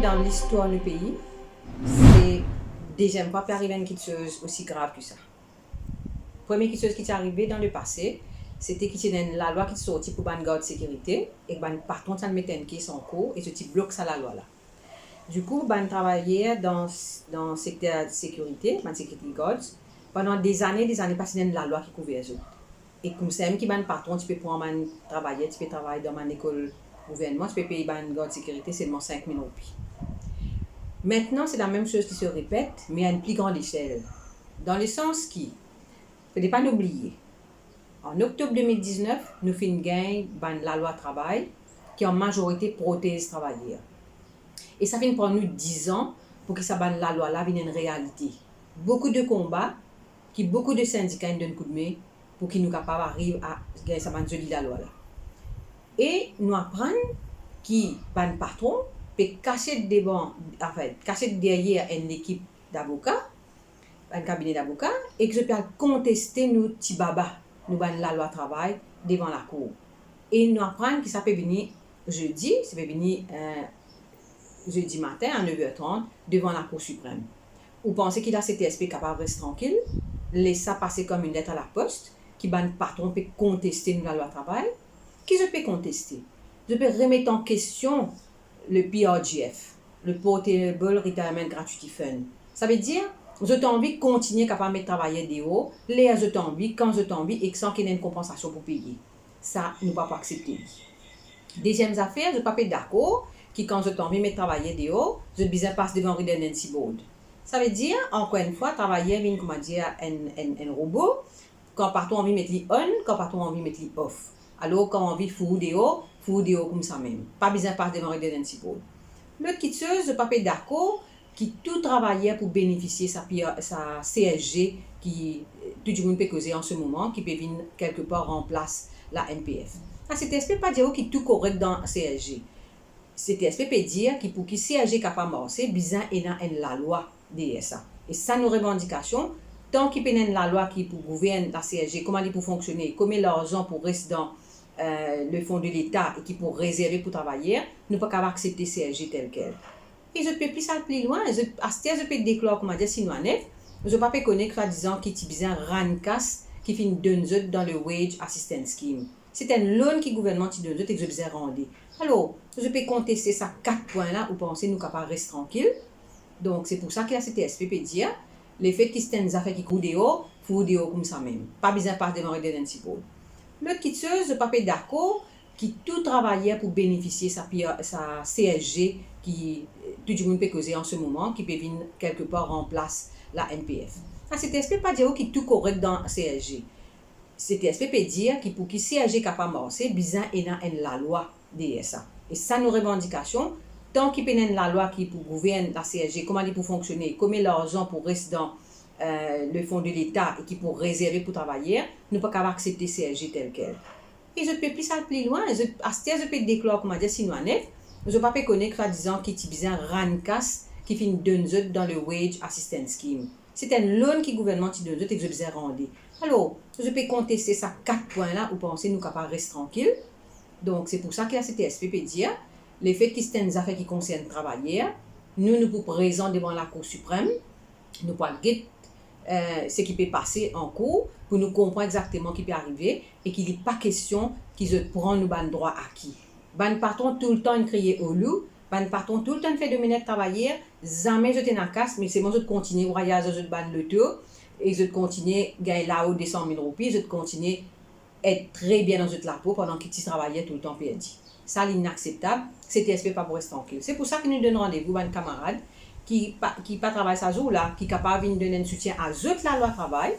dans l'histoire du pays, c'est déjà pas arrivé une chose aussi grave que ça. Première chose qui est arrivée dans le passé, c'était que la loi qui est sortie pour ban garde de sécurité et ban patron ça mettait une caisse en cours et ce type bloque ça la loi là. Du coup, ban travaillait dans le secteur de sécurité, ban security guards, pendant des années passées dans la loi qui couvrait les autres. Et comme c'est même qui ban patron, tu peux prendre un travailler, tu peux travailler dans une école gouvernement, tu peux payer ban garde de sécurité seulement 5 000 roupies. Maintenant, c'est la même chose qui se répète, mais à une plus grande échelle. Dans le sens qui, il ne faut pas l'oublier. En octobre 2019, nous faisons gain la loi travail qui en majorité protège travailleurs. Et ça fait pour nous 10 ans pour que ça la loi là vienne une réalité. Beaucoup de combats, qui beaucoup de syndicats donnent coup de main pour qu'ils nous capables arriver à gagner ça la loi là. Et nous apprenons qui ban patron peut cacher derrière une équipe d'avocats, un cabinet d'avocats, et que je peux contester nos petits babas, nous ban la loi travail devant la cour. Et nous apprenons que ça peut venir jeudi, ça peut venir jeudi matin à 9h30 devant la Cour suprême. Vous pensez qu'il a CTSP capable de rester tranquille, laisse ça passer comme une lettre à la poste, qui ban patron peut contester la loi travail, qui je peux contester? Je peux remettre en question le PRGF, le Portable Retirement Gratuity Fund. Ça veut dire, je t'ai envie de continuer capable de travailler dehors, les je t'ai envie, quand je t'ai envie, et sans qu'il y ait une compensation pour payer. Ça, nous ne pouvons pas accepter. Deuxième affaire, je ne suis pas d'accord que quand je t'ai envie de travailler dehors, je besoin passe devant un redundancy board. Ça veut dire, encore une fois, travailler avec un robot, quand partout envie de mettre on, quand partout envie de mettre off. Alors, quand on envie de fouiller dehors comme ça même. Pas besoin de passer devant un redundancy board. L'autre qui je ne suis pas d'accord qui tout travailleur pour bénéficier sa CSG qui tout le monde peut causer en ce moment, qui peut venir quelque part remplace la NPF. CTSP ne pas dire qu'il est tout correct dans CSG. CTSP peut dire que pour que CSG capable de marcher, besoin de la loi DSA. Et ça, nos revendications, tant qu'il y a la loi qui pour gouverner la CSG, comment il peut fonctionner, comment l'argent pour rester dans le fonds de l'État et qui pour réserver pour travailler, nous ne pouvons pas accepter CSG tel quel. Et je peux plus ça plus loin, je peux déclarer comment dire si nous en est, je ne peux pas connaître en disant qu'il y a besoin RANCAS qui finit donne dans le Wage Assistance Scheme. C'est un loan qui le gouvernement qui donne et que je besoin rendre. Alors, je peux contester ça 4 points là où penser nous capables de rester tranquille. Donc c'est pour ça que la CTSP peut dire les faits qui sont des affaires qui courent dehors, faut dehors comme ça même. Pas besoin de passer devant les redundancy board. L'autre qui je ne suis pas d'accord qui tout travailleur pour bénéficier sa CSG qui tout le monde peut causer en ce moment, qui peut venir quelque part remplace la NPF. CTSP ne pas dire qu'il est tout correct dans CSG. CTSP peut dire que pour que CSG capable de marcher, besoin de la loi DSA. Et ça, nos revendications, tant qu'il y a la loi qui pour gouverner la CSG, comment il peut fonctionner, comment l'argent pour rester dans le fonds de l'État et qui pour réserver pour travailler, nous ne pouvons pas accepter CSG tel quel. Et je peux plus ça plus loin, je peux déclarer comment dire si nous en est, je ne peux pas connaître en disant qu'il y a besoin RANCAS qui finit donne dans le Wage Assistance Scheme. C'est un loan qui le gouvernement qui donne et que je besoin rendre. Alors, je peux contester ça 4 points là où penser nous capables de rester tranquille. Donc c'est pour ça que la CTSP peut dire les faits qui sont des affaires qui concernent les travailleurs, nous pouvons présenter devant la Cour suprême, nous pouvons guetter ce qui peut passer en cours pour nous comprendre exactement ce qui peut arriver et qu'il n'est pas question qu'ils se prennent nos droits acquis. Ban patron tout le temps crier au loup, ban patron tout le temps fait dominer travailleurs, jamais je t'en casse, mais c'est bon je continue voyage je ban le tour et je continue gagner là-haut des 100 000 roupies, je continue être très bien dans la peau pendant qu'ils travaillaient tout le temps perdu. Ça l'inacceptable, CTSP pas pour rester tranquille. C'est pour ça que nous donnons rendez-vous à un camarade qui pas travaille ça jour là, qui est capable de donner un soutien à toute la loi travail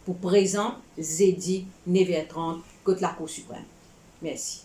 pour présent jeudi 9h30 contre la Cour suprême. Merci.